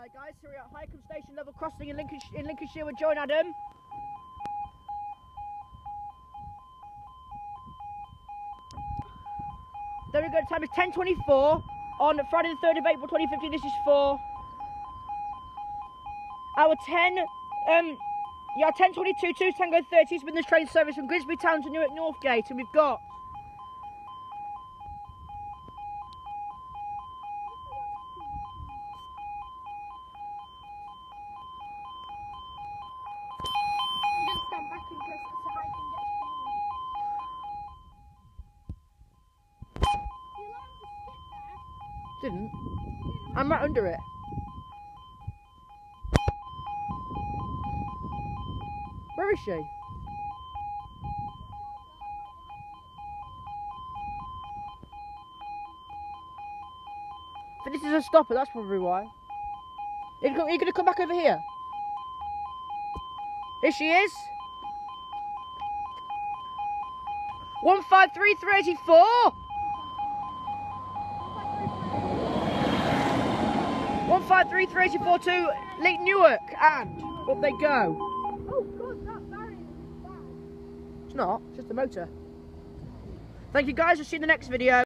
Right guys, here we are at Hykeham Station level crossing in Lincolnshire with Joe and Adam. There we go, the time is 10:24 on Friday the 3rd of April 2015. This is for our 10:22 2 Tango 30 business train service from Grimsby Town to Newark Northgate, and we've got didn't. I'm right under it. Where is she? But this is a stopper, that's probably why. You're gonna come back over here? Here she is. 153384. 153384 to Lake Newark, and up they go. Oh god, that barrier is bad. It's not, it's just a motor. Thank you guys, we'll see you in the next video.